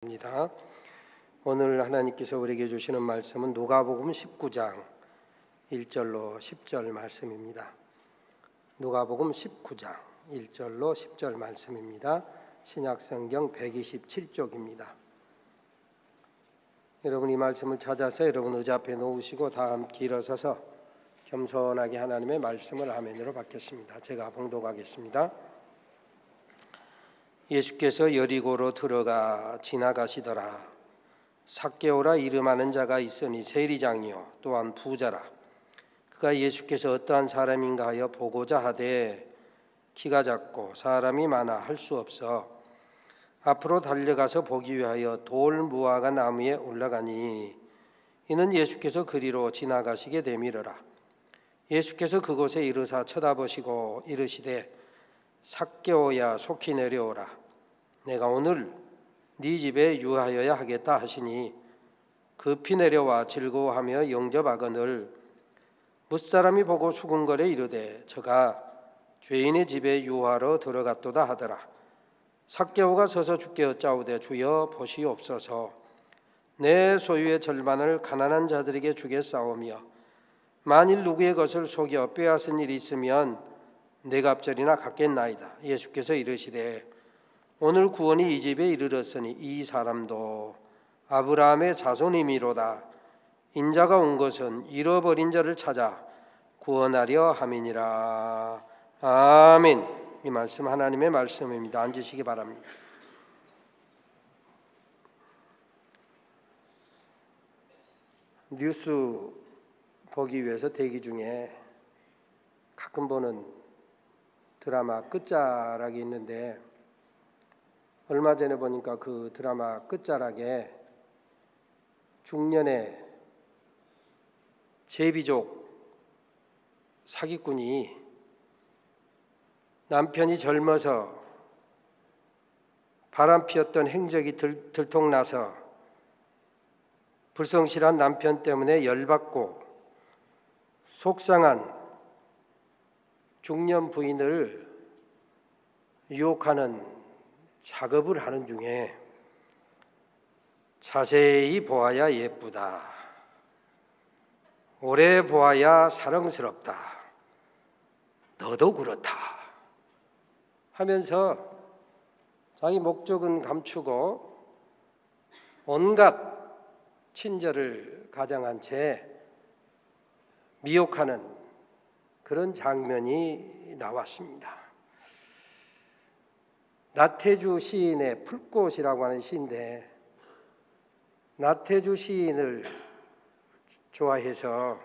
입니다. 오늘 하나님께서 우리에게 주시는 말씀은 누가복음 19장 1절로 10절 말씀입니다. 누가복음 19장 1절로 10절 말씀입니다. 신약성경 127쪽입니다. 여러분 이 말씀을 찾아서 여러분 의자 앞에 놓으시고 다 함께 일어서서 겸손하게 하나님의 말씀을 아멘으로 받겠습니다. 제가 봉독하겠습니다. 예수께서 여리고로 들어가 지나가시더라. 삭개오라 이름하는 자가 있으니 세리장이요 또한 부자라. 그가 예수께서 어떠한 사람인가 하여 보고자 하되 키가 작고 사람이 많아 할 수 없어 앞으로 달려가서 보기 위하여 돌 무화과 나무에 올라가니 이는 예수께서 그리로 지나가시게 되밀어라. 예수께서 그곳에 이르사 쳐다보시고 이르시되 삭개오야 속히 내려오라. 내가 오늘 네 집에 유하여야 하겠다 하시니 급히 내려와 즐거워하며 영접하거늘 뭇사람이 보고 수군거려 이르되 저가 죄인의 집에 유하러 들어갔도다 하더라. 삭개오가 서서 주께 여짜오되 주여 보시옵소서. 내 소유의 절반을 가난한 자들에게 주겠사오며 만일 누구의 것을 속여 빼앗은 일이 있으면 네 갑절이나 갚겠나이다. 예수께서 이르시되 오늘 구원이 이 집에 이르렀으니 이 사람도 아브라함의 자손이미로다. 인자가 온 것은 잃어버린 자를 찾아 구원하려 함이니라. 아멘. 이 말씀 하나님의 말씀입니다. 앉으시기 바랍니다. 뉴스 보기 위해서 대기 중에 가끔 보는 드라마 끝자락이 있는데 얼마 전에 보니까 그 드라마 끝자락에 중년의 제비족 사기꾼이 남편이 젊어서 바람피웠던 행적이 들통나서 불성실한 남편 때문에 열받고 속상한 중년 부인을 유혹하는 작업을 하는 중에 자세히 보아야 예쁘다, 오래 보아야 사랑스럽다, 너도 그렇다 하면서 자기 목적은 감추고 온갖 친절을 가장한 채 미혹하는 그런 장면이 나왔습니다. 나태주 시인의 풀꽃이라고 하는 시인데 나태주 시인을 좋아해서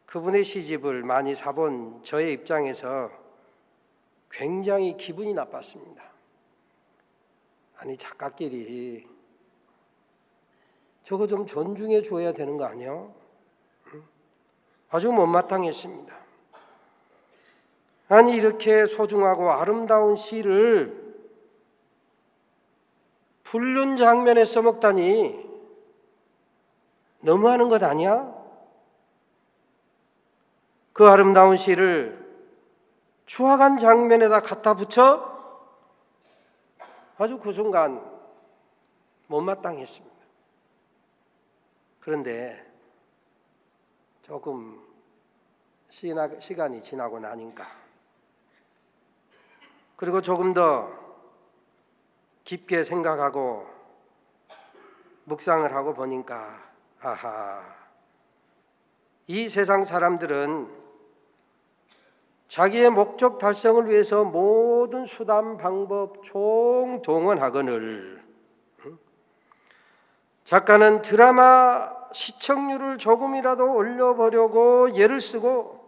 그분의 시집을 많이 사본 저의 입장에서 굉장히 기분이 나빴습니다. 아니 작가끼리 저거 좀 존중해 줘야 되는 거 아니야? 아주 못마땅했습니다. 아니 이렇게 소중하고 아름다운 시를 불륜 장면에 써먹다니 너무하는 것 아니야? 그 아름다운 시를 추악한 장면에다 갖다 붙여 아주 그 순간 못마땅했습니다. 그런데 조금 시간이 지나고 나니까 그리고 조금 더 깊게 생각하고 묵상을 하고 보니까 아하, 이 세상 사람들은 자기의 목적 달성을 위해서 모든 수단 방법 총동원하거늘 작가는 드라마 시청률을 조금이라도 올려보려고 애를 쓰고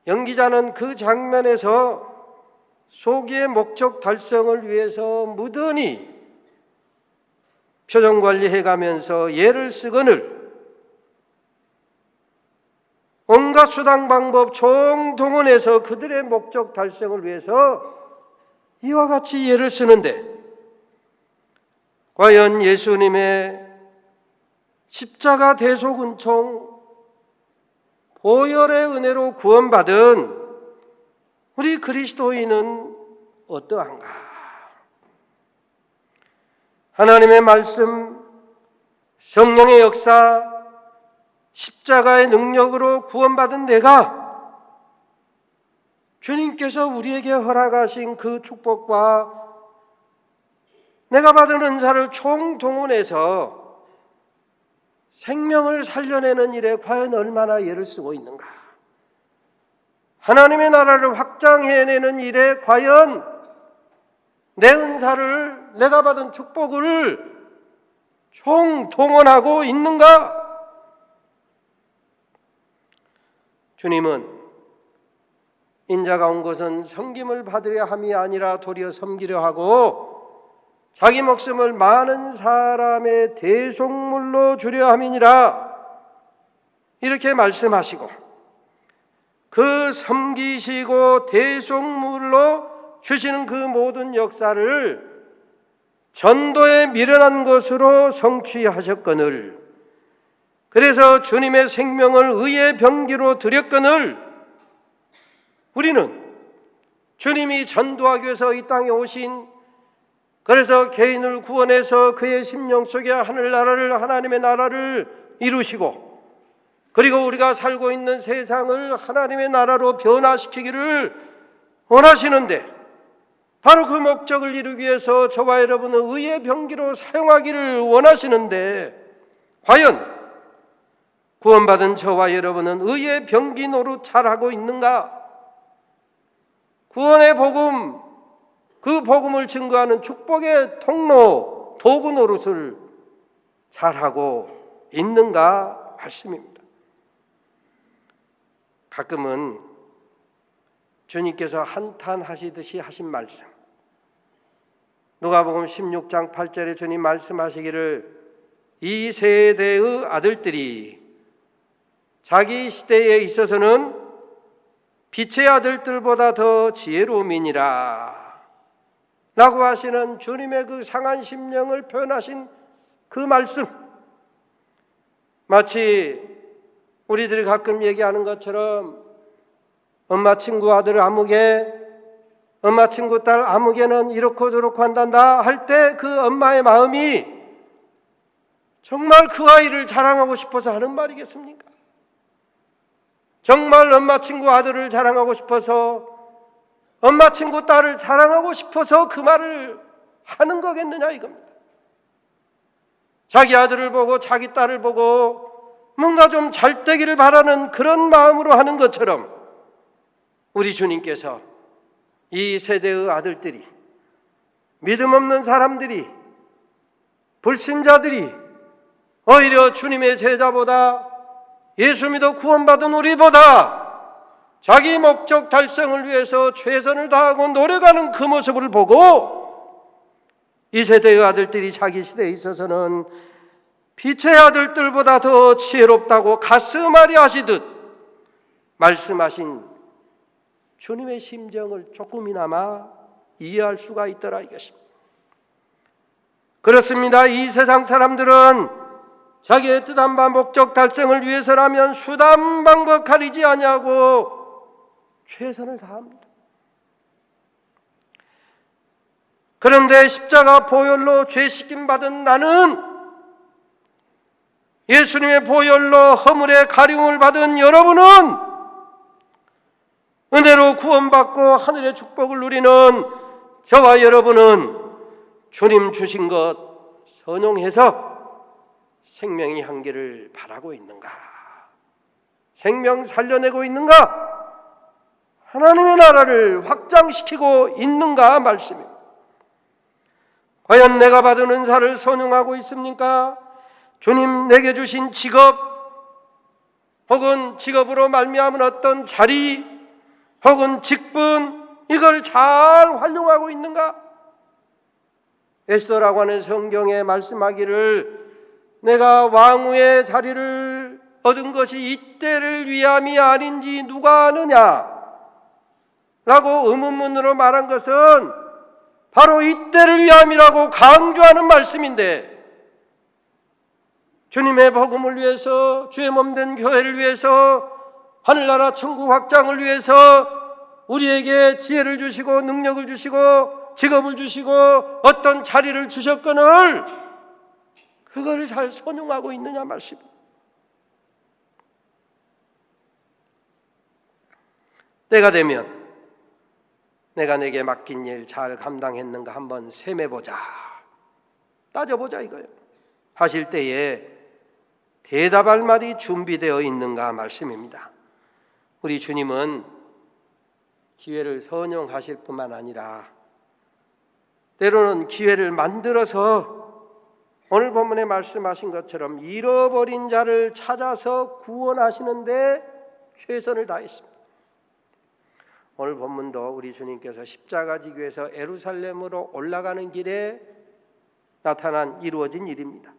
연기자는 그 장면에서 소기의 목적 달성을 위해서 무던히 표정 관리해가면서 애를 쓰거늘 온갖 수단 방법 총동원해서 그들의 목적 달성을 위해서 이와 같이 애를 쓰는데 과연 예수님의 십자가 대속은총 보혈의 은혜로 구원받은 우리 그리스도인은 어떠한가? 하나님의 말씀, 성령의 역사, 십자가의 능력으로 구원받은 내가 주님께서 우리에게 허락하신 그 축복과 내가 받은 은사를 총동원해서 생명을 살려내는 일에 과연 얼마나 애를 쓰고 있는가? 하나님의 나라를 확장해내는 일에 과연 내 은사를, 내가 받은 축복을 총동원하고 있는가? 주님은 인자가 온 것은 섬김을 받으려 함이 아니라 도리어 섬기려 하고 자기 목숨을 많은 사람의 대속물로 주려 함이니라, 이렇게 말씀하시고 그 섬기시고 대속물로 주시는 그 모든 역사를 전도에 미련한 것으로 성취하셨거늘, 그래서 주님의 생명을 의의 병기로 드렸거늘, 우리는 주님이 전도하기 위해서 이 땅에 오신, 그래서 개인을 구원해서 그의 심령 속에 하늘나라를, 하나님의 나라를 이루시고, 그리고 우리가 살고 있는 세상을 하나님의 나라로 변화시키기를 원하시는데, 바로 그 목적을 이루기 위해서 저와 여러분은 의의 병기로 사용하기를 원하시는데, 과연 구원받은 저와 여러분은 의의 병기 노릇 잘하고 있는가? 구원의 복음, 그 복음을 증거하는 축복의 통로, 도구 노릇을 잘하고 있는가 말씀입니다. 가끔은 주님께서 한탄하시듯이 하신 말씀, 누가복음 16장 8절에 주님 말씀하시기를 이 세대의 아들들이 자기 시대에 있어서는 빛의 아들들보다 더 지혜로움이니라 라고 하시는 주님의 그 상한 심령을 표현하신 그 말씀, 마치 우리들이 가끔 얘기하는 것처럼 엄마 친구 아들 아무개, 엄마 친구 딸 아무개는 이렇고 저렇고 한단다 할 때 그 엄마의 마음이 정말 그 아이를 자랑하고 싶어서 하는 말이겠습니까? 정말 엄마 친구 아들을 자랑하고 싶어서, 엄마 친구 딸을 자랑하고 싶어서 그 말을 하는 거겠느냐 이겁니다. 자기 아들을 보고 자기 딸을 보고 뭔가 좀 잘 되기를 바라는 그런 마음으로 하는 것처럼, 우리 주님께서 이 세대의 아들들이, 믿음 없는 사람들이, 불신자들이 오히려 주님의 제자보다, 예수 믿어 구원받은 우리보다 자기 목적 달성을 위해서 최선을 다하고 노력하는 그 모습을 보고 이 세대의 아들들이 자기 시대에 있어서는 빛의 아들들보다 더 지혜롭다고 가슴앓이 하시듯 말씀하신 주님의 심정을 조금이나마 이해할 수가 있더라 이것입니다. 그렇습니다. 이 세상 사람들은 자기의 뜻한 바 목적 달성을 위해서라면 수단 방법 가리지 아니하고 최선을 다합니다. 그런데 십자가 보혈로 죄 씻김 받은 나는, 예수님의 보혈로 허물의 가리움을 받은 여러분은 은혜로 구원받고 하늘의 축복을 누리는 저와 여러분은 주님 주신 것 선용해서 생명이 한계를 바라고 있는가? 생명 살려내고 있는가? 하나님의 나라를 확장시키고 있는가 말씀입니다. 과연 내가 받은 은사를 선용하고 있습니까? 주님 내게 주신 직업, 혹은 직업으로 말미암은 어떤 자리, 혹은 직분, 이걸 잘 활용하고 있는가? 에스더라고 하는 성경에 말씀하기를 내가 왕후의 자리를 얻은 것이 이때를 위함이 아닌지 누가 아느냐? 라고 의문문으로 말한 것은 바로 이때를 위함이라고 강조하는 말씀인데, 주님의 복음을 위해서, 주의 몸된 교회를 위해서, 하늘나라 천국 확장을 위해서 우리에게 지혜를 주시고 능력을 주시고 직업을 주시고 어떤 자리를 주셨거늘 그거를 잘 선용하고 있느냐 말씀입니다. 때가 되면 내가 내게 맡긴 일 잘 감당했는가 한번 셈해보자, 따져보자 이거예요. 하실 때에 대답할 말이 준비되어 있는가 말씀입니다. 우리 주님은 기회를 선용하실 뿐만 아니라 때로는 기회를 만들어서 오늘 본문에 말씀하신 것처럼 잃어버린 자를 찾아서 구원하시는데 최선을 다했습니다. 오늘 본문도 우리 주님께서 십자가 지기 위해서 예루살렘으로 올라가는 길에 이루어진 일입니다.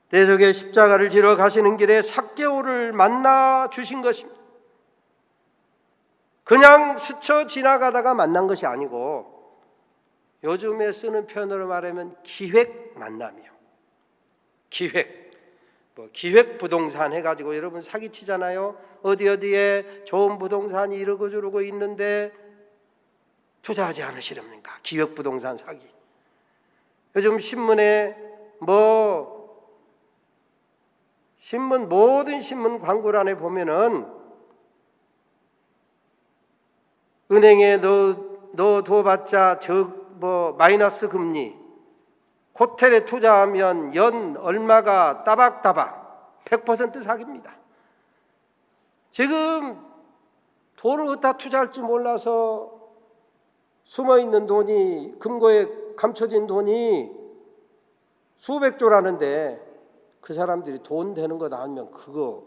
대속의 십자가를 지러 가시는 길에 삭개오를 만나 주신 것입니다. 그냥 스쳐 지나가다가 만난 것이 아니고 요즘에 쓰는 표현으로 말하면 기획 만남이요. 기획 부동산 해가지고 여러분 사기치잖아요. 어디에 좋은 부동산이 이러고 저러고 있는데 투자하지 않으시렵니까? 기획 부동산 사기. 요즘 신문에 모든 신문 광고란에 보면은 은행에 넣어둬봤자 마이너스 금리, 호텔에 투자하면 연 얼마가 따박따박 100% 사기입니다. 지금 돈을 어디다 투자할 줄 몰라서 숨어있는 돈이, 금고에 감춰진 돈이 수백조라는데 그 사람들이 돈 되는 거 알면 그거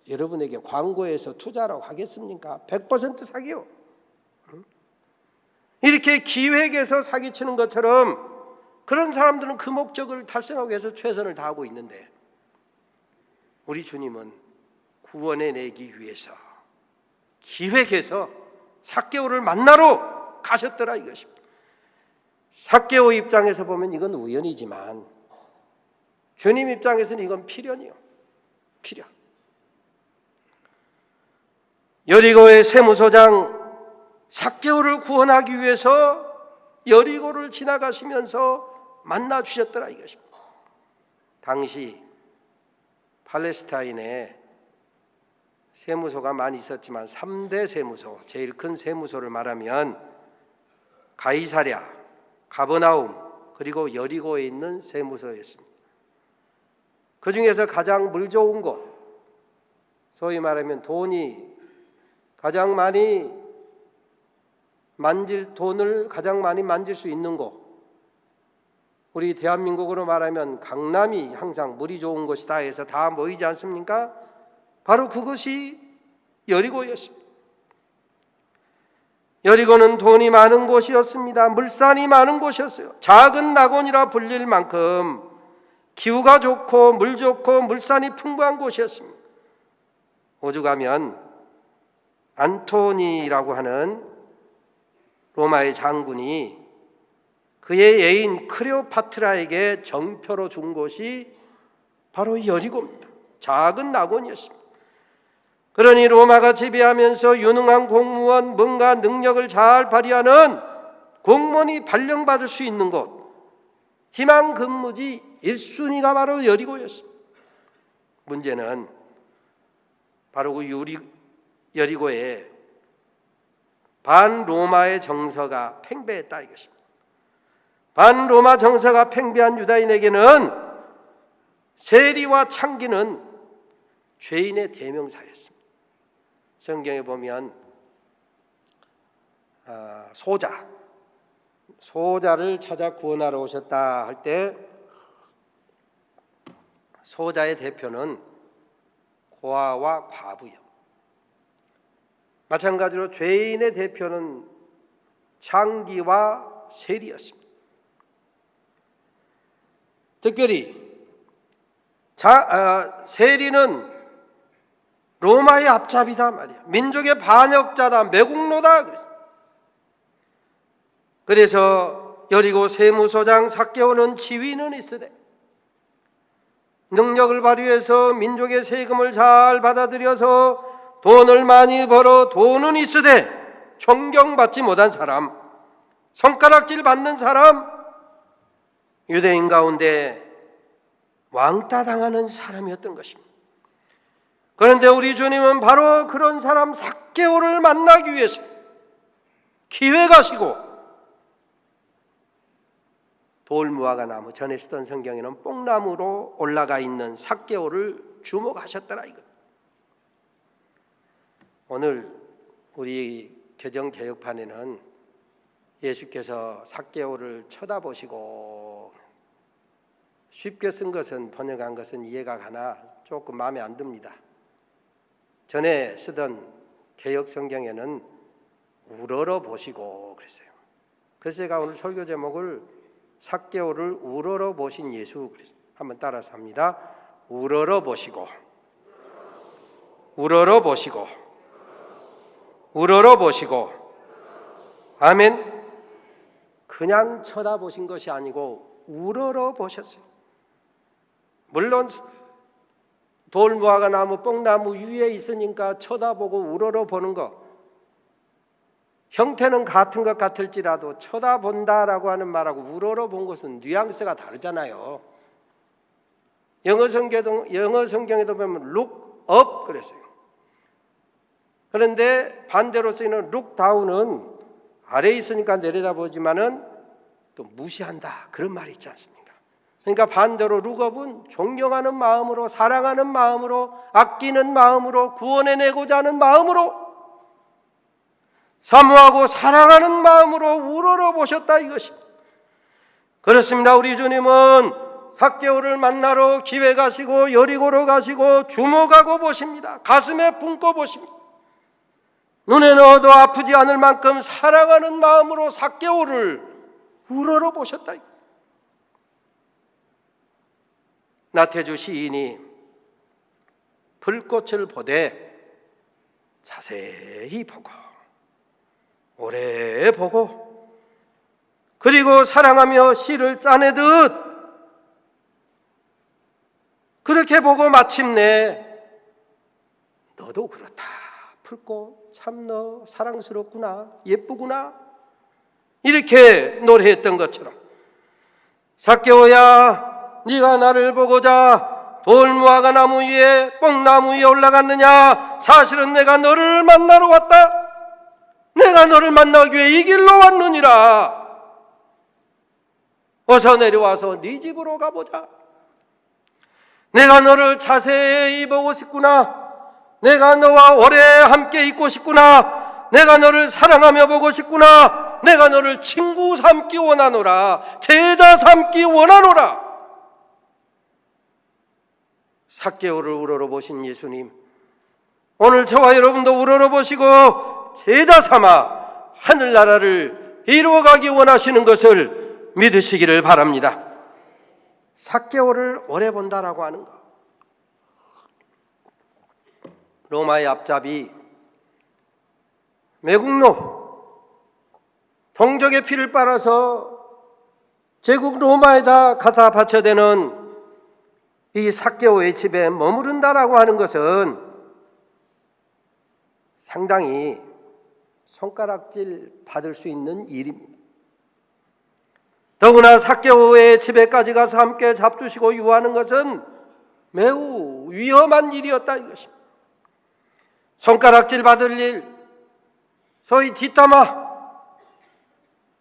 여러분에게 광고해서 투자라고 하겠습니까? 100% 사기요. 이렇게 기획해서 사기치는 것처럼 그런 사람들은 그 목적을 달성하기 위해서 최선을 다하고 있는데 우리 주님은 구원해내기 위해서 기획해서 삭개오를 만나러 가셨더라 이것입니다. 삭개오 입장에서 보면 이건 우연이지만 주님 입장에서는 이건 필연이요. 필연. 여리고의 세무서장 삭개오를 구원하기 위해서 여리고를 지나가시면서 만나 주셨더라 이것입니다. 당시 팔레스타인에 세무소가 많이 있었지만 3대 세무소, 제일 큰 세무소를 말하면 가이사랴, 가버나움, 그리고 여리고에 있는 세무소였습니다. 그 중에서 가장 물 좋은 곳, 소위 말하면 돈이 가장 많이 돈을 가장 많이 만질 수 있는 곳, 우리 대한민국으로 말하면 강남이 항상 물이 좋은 곳이다 해서 다 모이지 않습니까? 바로 그것이 여리고였습니다. 여리고는 돈이 많은 곳이었습니다. 물산이 많은 곳이었어요. 작은 낙원이라 불릴 만큼 기후가 좋고 물 좋고 물산이 풍부한 곳이었습니다. 오죽하면 안토니라고 하는 로마의 장군이 그의 애인 클레오파트라에게 정표로 준 곳이 바로 여리고입니다. 작은 낙원이었습니다. 그러니 로마가 지배하면서 유능한 공무원, 뭔가 능력을 잘 발휘하는 공무원이 발령받을 수 있는 곳, 희망 근무지 1순위가 바로 여리고였습니다. 문제는 바로 그 여리고에 반로마의 정서가 팽배했다 이것입니다. 반로마 정서가 팽배한 유다인에게는 세리와 창기는 죄인의 대명사였습니다. 성경에 보면 소자를 찾아 구원하러 오셨다 할 때 소자의 대표는 고아와 과부요. 마찬가지로 죄인의 대표는 창기와 세리였습니다. 특별히 세리는 로마의 앞잡이다 말이야. 민족의 반역자다, 매국노다. 그래서 여리고 세무소장 삭개오는 지위는 있으되 능력을 발휘해서 민족의 세금을 잘 받아들여서 돈을 많이 벌어 돈은 있으되 존경받지 못한 사람, 손가락질 받는 사람, 유대인 가운데 왕따 당하는 사람이었던 것입니다. 그런데 우리 주님은 바로 그런 사람 삭개오를 만나기 위해서 기회 가시고 돌무화과 나무, 전에 쓰던 성경에는 뽕나무로 올라가 있는 삭개오를 주목하셨더라 이거. 오늘 우리 개정 개혁판에는 예수께서 삭개오를 쳐다보시고, 쉽게 쓴 것은, 번역한 것은 이해가 가나 조금 마음에 안 듭니다. 전에 쓰던 개혁 성경에는 우러러 보시고 그랬어요. 그래서 제가 오늘 설교 제목을 삭개오를 우러러 보신 예수 그랬어요. 한번 따라서 합니다. 우러러 보시고, 우러러 보시고, 우러러 보시고. 아멘. 그냥 쳐다보신 것이 아니고 우러러 보셨어요. 물론 돌무화과 나무, 뽕나무 위에 있으니까 쳐다보고 우러러 보는 것, 형태는 같은 것 같을지라도 쳐다본다라고 하는 말하고 우러러 본 것은 뉘앙스가 다르잖아요. 영어 성경에도 보면 look up 그랬어요. 그런데 반대로 쓰이는 look down은 아래에 있으니까 내려다보지만은 또 무시한다, 그런 말이 있지 않습니까? 그러니까 반대로 look up은 존경하는 마음으로, 사랑하는 마음으로, 아끼는 마음으로, 구원해내고자 하는 마음으로, 사모하고 사랑하는 마음으로 우러러 보셨다 이것입니다. 그렇습니다. 우리 주님은 삭개오를 만나러 기회 가시고 여리고로 가시고 주목하고 보십니다. 가슴에 품고 보십니다. 눈에 넣어도 아프지 않을 만큼 사랑하는 마음으로 삭개오를 우러러 보셨다. 나태주 시인이 불꽃을 보되 자세히 보고 오래 보고 그리고 사랑하며 시를 짜내듯 그렇게 보고 마침내 너도 그렇다, 풀꽃 참 너 사랑스럽구나, 예쁘구나, 이렇게 노래했던 것처럼 삭개오야, 네가 나를 보고자 돌무화과 나무 위에 뽕나무 위에 올라갔느냐? 사실은 내가 너를 만나러 왔다. 내가 너를 만나기 위해 이 길로 왔느니라. 어서 내려와서 네 집으로 가보자. 내가 너를 자세히 보고 싶구나. 내가 너와 오래 함께 있고 싶구나. 내가 너를 사랑하며 보고 싶구나. 내가 너를 친구 삼기 원하노라. 제자 삼기 원하노라. 삭개오를 우러러 보신 예수님, 오늘 저와 여러분도 우러러 보시고 제자 삼아 하늘나라를 이루어가기 원하시는 것을 믿으시기를 바랍니다. 삭개오를 오래 본다라고 하는 것, 로마의 앞잡이 매국노, 동족의 피를 빨아서 제국 로마에다 갖다 바쳐야 되는 이 삭개오의 집에 머무른다라고 하는 것은 상당히 손가락질 받을 수 있는 일입니다. 더구나 삭개오의 집에까지 가서 함께 잡수시고 유하는 것은 매우 위험한 일이었다 이것입니다. 손가락질 받을 일, 소위 뒷담화,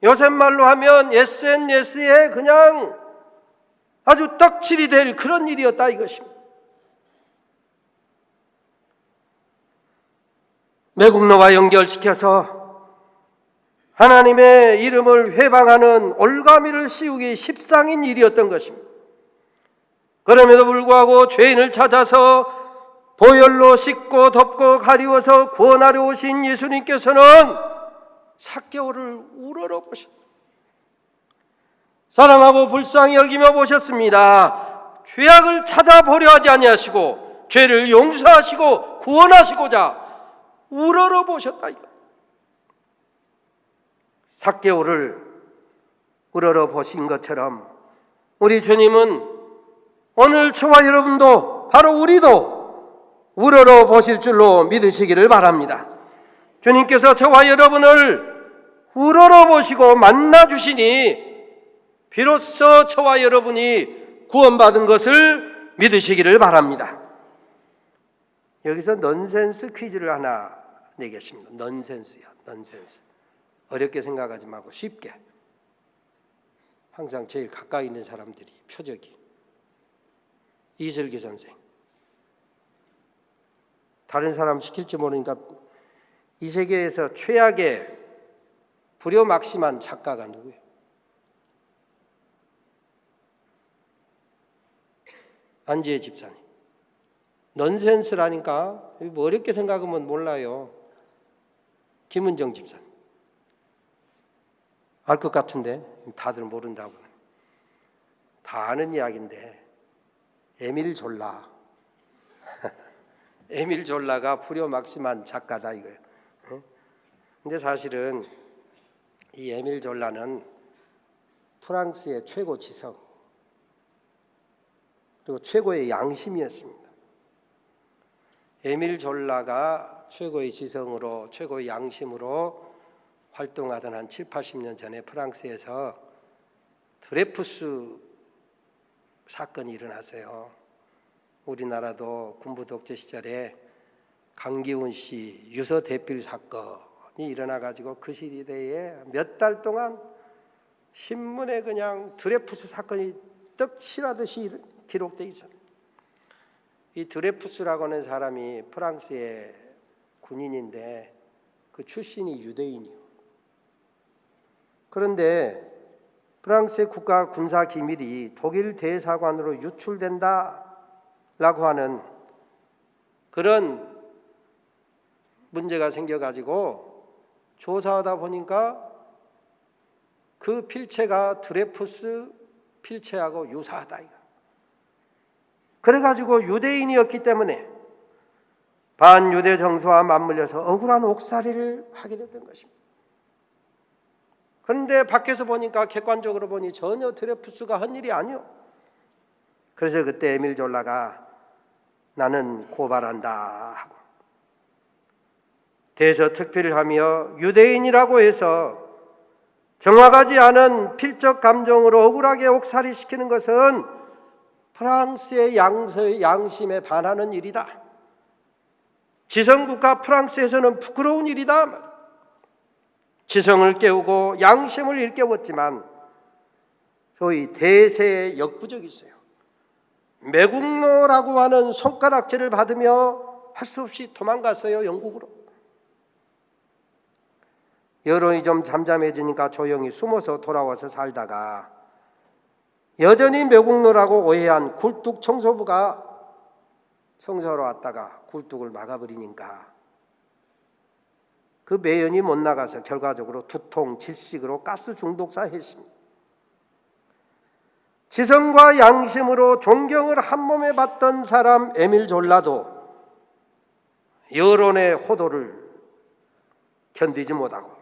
요새 말로 하면 SNS에 그냥 아주 떡칠이 될 그런 일이었다 이것입니다. 매국노와 연결시켜서 하나님의 이름을 회방하는 올가미를 씌우기 십상인 일이었던 것입니다. 그럼에도 불구하고 죄인을 찾아서 보혈로 씻고 덮고 가리워서 구원하려 오신 예수님께서는 삭개오를 우러러 보셨습니다. 사랑하고 불쌍히 여기며 보셨습니다. 죄악을 찾아보려 하지 아니하시고 죄를 용서하시고 구원하시고자 우러러 보셨다. 삭개오를 우러러 보신 것처럼 우리 주님은 오늘 저와 여러분도, 바로 우리도 우러러 보실 줄로 믿으시기를 바랍니다. 주님께서 저와 여러분을 우러러보시고 만나주시니 비로소 저와 여러분이 구원받은 것을 믿으시기를 바랍니다. 여기서 넌센스 퀴즈를 하나 내겠습니다. 넌센스요, 넌센스. 어렵게 생각하지 말고 쉽게. 항상 제일 가까이 있는 사람들이 표적이. 이슬기 선생. 다른 사람 시킬지 모르니까 이 세계에서 최악의 불효막심한 작가가 누구예요? 안지혜 집사님. 넌센스라니까 뭐 어렵게 생각하면 몰라요. 김은정 집사님. 알 것 같은데 다들 모른다고. 다 아는 이야기인데 에밀 졸라. 에밀 졸라가 불효막심한 작가다 이거예요. 근데 사실은 이 에밀 졸라는 프랑스의 최고 지성 그리고 최고의 양심이었습니다. 에밀 졸라가 최고의 지성으로 최고의 양심으로 활동하던 한 7, 80년 전에 프랑스에서 드레푸스 사건이 일어났어요. 우리나라도 군부 독재 시절에 강기훈 씨 유서 대필 사건이 일어나가지고 그 시대에 몇 달 동안 신문에 그냥 드레푸스 사건이 떡실하듯이 기록되어 있어요. 이 드레푸스라고 하는 사람이 프랑스의 군인인데 그 출신이 유대인이요. 그런데 프랑스의 국가 군사 기밀이 독일 대사관으로 유출된다라고 하는 그런 문제가 생겨가지고 조사하다 보니까 그 필체가 드레푸스 필체하고 유사하다 이거. 그래가지고 유대인이었기 때문에 반유대 정서와 맞물려서 억울한 옥살이를 하게 됐던 것입니다. 그런데 밖에서 보니까 객관적으로 보니 전혀 드레푸스가 한 일이 아니요. 그래서 그때 에밀 졸라가 나는 고발한다 하고 대서특필을 하며 유대인이라고 해서 정확하지 않은 필적 감정으로 억울하게 옥살이시키는 것은 프랑스의 양심에 반하는 일이다. 지성국가 프랑스에서는 부끄러운 일이다. 지성을 깨우고 양심을 일깨웠지만 소위 대세의 역부족이 있어요. 매국노라고 하는 손가락질을 받으며 할 수 없이 도망갔어요. 영국으로. 여론이 좀 잠잠해지니까 조용히 숨어서 돌아와서 살다가 여전히 매국노라고 오해한 굴뚝 청소부가 청소하러 왔다가 굴뚝을 막아버리니까 그 매연이 못 나가서 결과적으로 두통, 질식으로 가스 중독사 했습니다. 지성과 양심으로 존경을 한 몸에 받던 사람 에밀 졸라도 여론의 호도를 견디지 못하고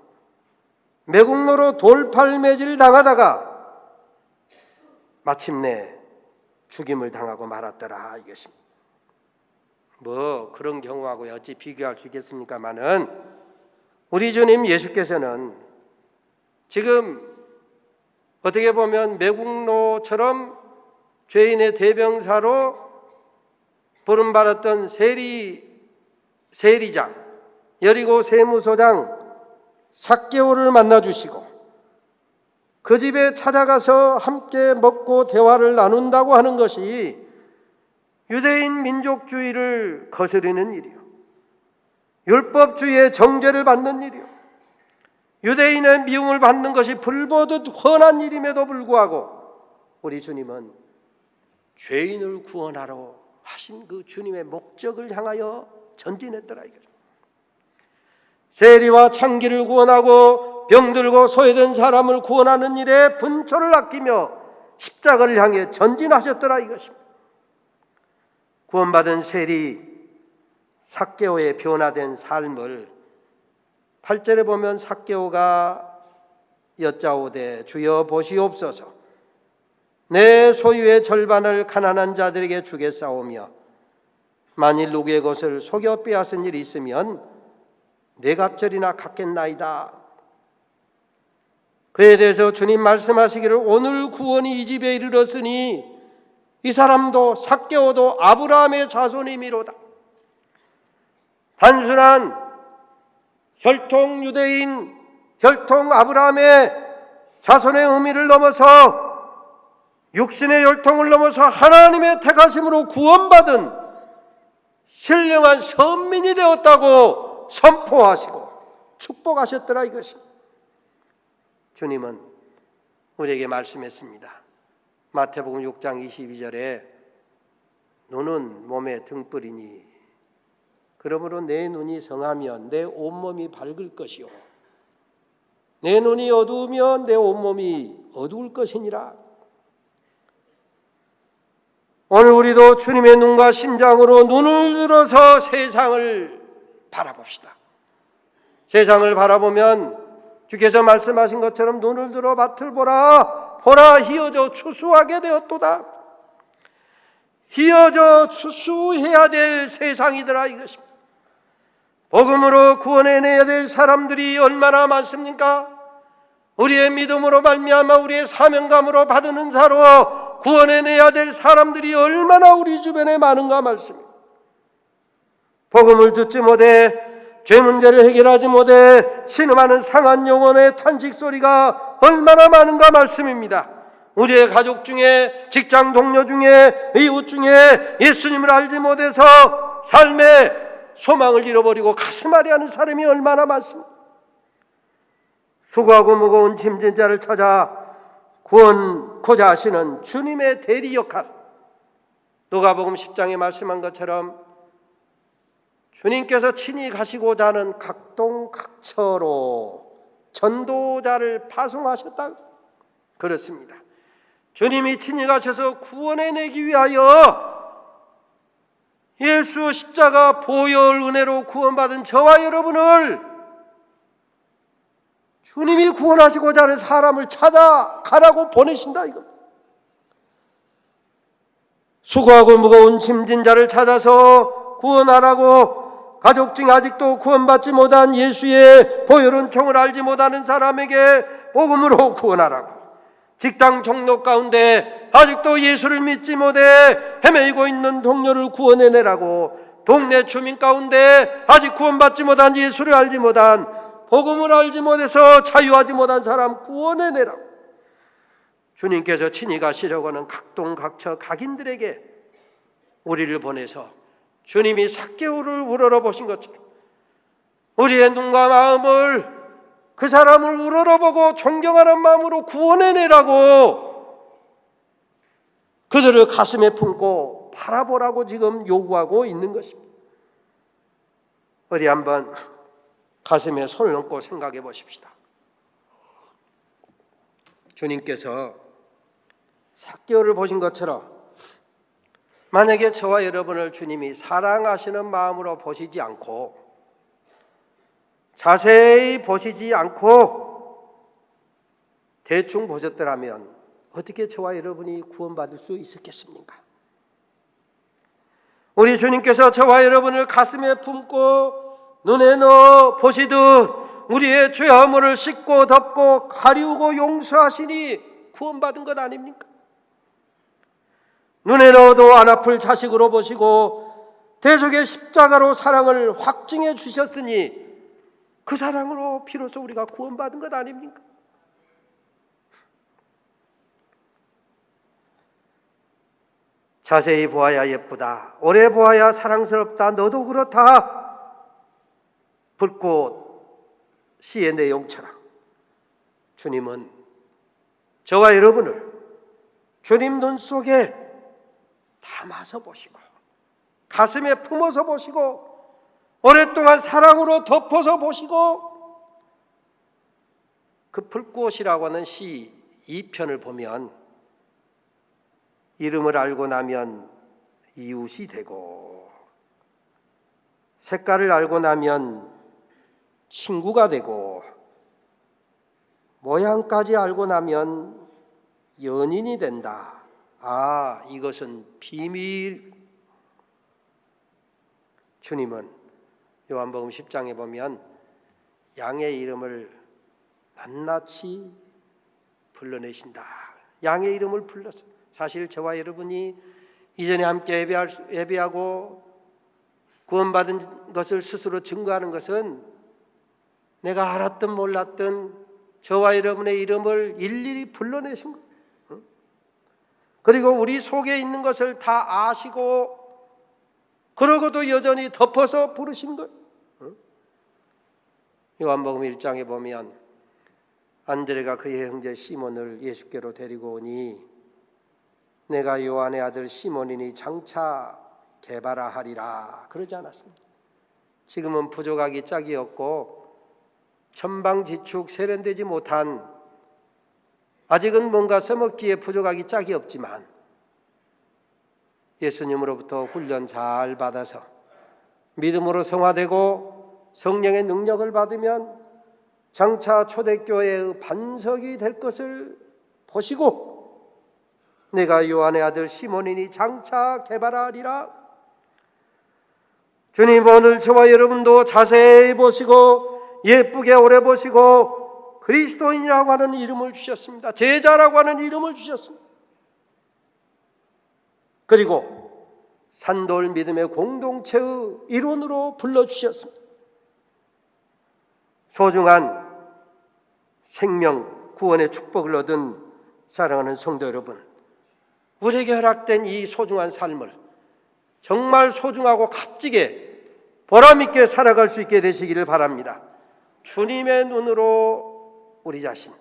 매국노로 돌팔매질 당하다가 마침내 죽임을 당하고 말았더라 이것입니다. 뭐 그런 경우하고 어찌 비교할 수 있겠습니까마는 우리 주님 예수께서는 지금 어떻게 보면 매국노처럼 죄인의 대병사로 부름받았던 세리장 여리고 세무소장 삭개오를 만나주시고 그 집에 찾아가서 함께 먹고 대화를 나눈다고 하는 것이 유대인 민족주의를 거스르는 일이요, 율법주의의 정죄를 받는 일이요, 유대인의 미움을 받는 것이 불보듯 훤한 일임에도 불구하고 우리 주님은 죄인을 구원하러 하신 그 주님의 목적을 향하여 전진했더라 이거죠. 세리와 창기를 구원하고 병들고 소외된 사람을 구원하는 일에 분초를 아끼며 십자가를 향해 전진하셨더라 이것입니다. 구원받은 세리 삭개오의 변화된 삶을 8절에 보면 삭개오가 여짜오되 주여 보시옵소서 내 소유의 절반을 가난한 자들에게 주겠사오며 만일 누구의 것을 속여 빼앗은 일이 있으면 네 갑절이나 갚겠나이다. 그에 대해서 주님 말씀하시기를 오늘 구원이 이 집에 이르렀으니 이 사람도 삭개오도 아브라함의 자손이미로다. 단순한 혈통 유대인, 혈통 아브라함의 자손의 의미를 넘어서 육신의 혈통을 넘어서 하나님의 택하심으로 구원받은 신령한 선민이 되었다고 선포하시고 축복하셨더라 이것입니다. 주님은 우리에게 말씀했습니다. 마태복음 6장 22절에 눈은 몸의 등불이니 그러므로 내 눈이 성하면 내 온몸이 밝을 것이요 내 눈이 어두우면 내 온몸이 어두울 것이니라. 오늘 우리도 주님의 눈과 심장으로 눈을 들어서 세상을 바라봅시다. 세상을 바라보면 주께서 말씀하신 것처럼 눈을 들어 밭을 보라 보라 희어져 추수하게 되었도다. 희어져 추수해야 될 세상이더라 이것입니다. 복음으로 구원해내야 될 사람들이 얼마나 많습니까? 우리의 믿음으로 말미암아 우리의 사명감으로 받은 은사로 구원해내야 될 사람들이 얼마나 우리 주변에 많은가 말씀입니다. 복음을 듣지 못해 죄 문제를 해결하지 못해 신음하는 상한 영혼의 탄식 소리가 얼마나 많은가 말씀입니다. 우리의 가족 중에, 직장 동료 중에, 이웃 중에 예수님을 알지 못해서 삶의 소망을 잃어버리고 가슴앓이하는 사람이 얼마나 많습니까? 수고하고 무거운 짐진 자를 찾아 구원코자 하시는 주님의 대리 역할, 누가복음 10장에 말씀한 것처럼 주님께서 친히 가시고자 하는 각동각처로 전도자를 파송하셨다. 그렇습니다. 주님이 친히 가셔서 구원해내기 위하여 예수 십자가 보혈 은혜로 구원받은 저와 여러분을 주님이 구원하시고자 하는 사람을 찾아가라고 보내신다 이거. 수고하고 무거운 짐진 자를 찾아서 구원하라고, 가족 중에 아직도 구원받지 못한 예수의 보혈 은총을 알지 못하는 사람에게 복음으로 구원하라고, 직장 동료 가운데 아직도 예수를 믿지 못해 헤매이고 있는 동료를 구원해내라고, 동네 주민 가운데 아직 구원받지 못한 예수를 알지 못한, 복음을 알지 못해서 자유하지 못한 사람 구원해내라고 주님께서 친히 가시려고 하는 각동각처 각인들에게 우리를 보내서 주님이 삭개오를 우러러 보신 것처럼 우리의 눈과 마음을 그 사람을 우러러 보고 존경하는 마음으로 구원해내라고 그들을 가슴에 품고 바라보라고 지금 요구하고 있는 것입니다. 어디 한번 가슴에 손을 얹고 생각해 보십시다. 주님께서 삭개오를 보신 것처럼 만약에 저와 여러분을 주님이 사랑하시는 마음으로 보시지 않고 자세히 보시지 않고 대충 보셨더라면 어떻게 저와 여러분이 구원받을 수 있었겠습니까? 우리 주님께서 저와 여러분을 가슴에 품고 눈에 넣어 보시듯 우리의 죄화물을 씻고 덮고 가리우고 용서하시니 구원받은 것 아닙니까? 눈에 넣어도 안 아플 자식으로 보시고 대속의 십자가로 사랑을 확증해 주셨으니 그 사랑으로 비로소 우리가 구원받은 것 아닙니까? 자세히 보아야 예쁘다, 오래 보아야 사랑스럽다, 너도 그렇다. 불꽃 시의 내용처럼 주님은 저와 여러분을 주님 눈 속에 담아서 보시고 가슴에 품어서 보시고 오랫동안 사랑으로 덮어서 보시고 그 불꽃이라고 하는 시 2편을 보면 이름을 알고 나면 이웃이 되고 색깔을 알고 나면 친구가 되고 모양까지 알고 나면 연인이 된다. 아, 이것은 비밀. 주님은 요한복음 10장에 보면 양의 이름을 낱낱이 불러내신다. 양의 이름을 불러서. 사실 저와 여러분이 이전에 함께 예배하고 구원받은 것을 스스로 증거하는 것은 내가 알았든 몰랐든 저와 여러분의 이름을 일일이 불러내신 거예요. 그리고 우리 속에 있는 것을 다 아시고 그러고도 여전히 덮어서 부르신 거예요. 요한복음 1장에 보면 안드레가 그의 형제 시몬을 예수께로 데리고 오니 내가 요한의 아들 시몬이니 장차 개바라 하리라 그러지 않았습니다. 지금은 부족하기 짝이 없고 천방지축 세련되지 못한, 아직은 뭔가 써먹기에 부족하기 짝이 없지만 예수님으로부터 훈련 잘 받아서 믿음으로 성화되고 성령의 능력을 받으면 장차 초대교회의 반석이 될 것을 보시고 내가 요한의 아들 시몬이니 장차 개발하리라. 주님, 오늘 저와 여러분도 자세히 보시고 예쁘게 오래 보시고 그리스도인이라고 하는 이름을 주셨습니다. 제자라고 하는 이름을 주셨습니다. 그리고 산돌 믿음의 공동체의 일원으로 불러주셨습니다. 소중한 생명 구원의 축복을 얻은 사랑하는 성도 여러분, 우리에게 허락된 이 소중한 삶을 정말 소중하고 값지게 보람있게 살아갈 수 있게 되시기를 바랍니다. 주님의 눈으로 우리 자신,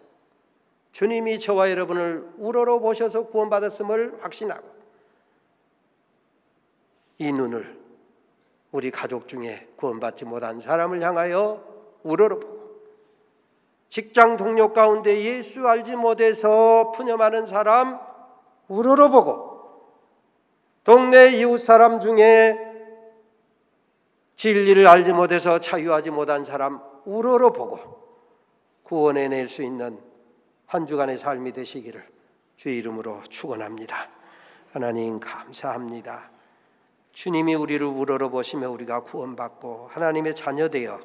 주님이 저와 여러분을 우러러 보셔서 구원받았음을 확신하고 이 눈을 우리 가족 중에 구원받지 못한 사람을 향하여 우러러보고, 직장 동료 가운데 예수 알지 못해서 푸념하는 사람 우러러보고, 동네 이웃 사람 중에 진리를 알지 못해서 자유하지 못한 사람 우러러보고 구원해낼 수 있는 한 주간의 삶이 되시기를 주의 이름으로 축원합니다. 하나님 감사합니다. 주님이 우리를 우러러보시며 우리가 구원받고 하나님의 자녀되어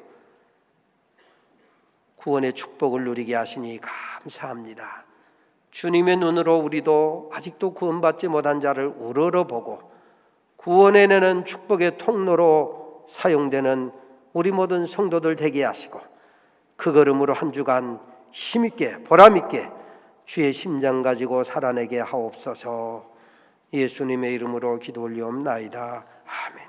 구원의 축복을 누리게 하시니 감사합니다. 주님의 눈으로 우리도 아직도 구원받지 못한 자를 우러러보고 구원해내는 축복의 통로로 사용되는 우리 모든 성도들 되게 하시고 그 걸음으로 한 주간 힘있게 보람있게 주의 심장 가지고 살아내게 하옵소서. 예수님의 이름으로 기도 올리옵나이다. 아멘.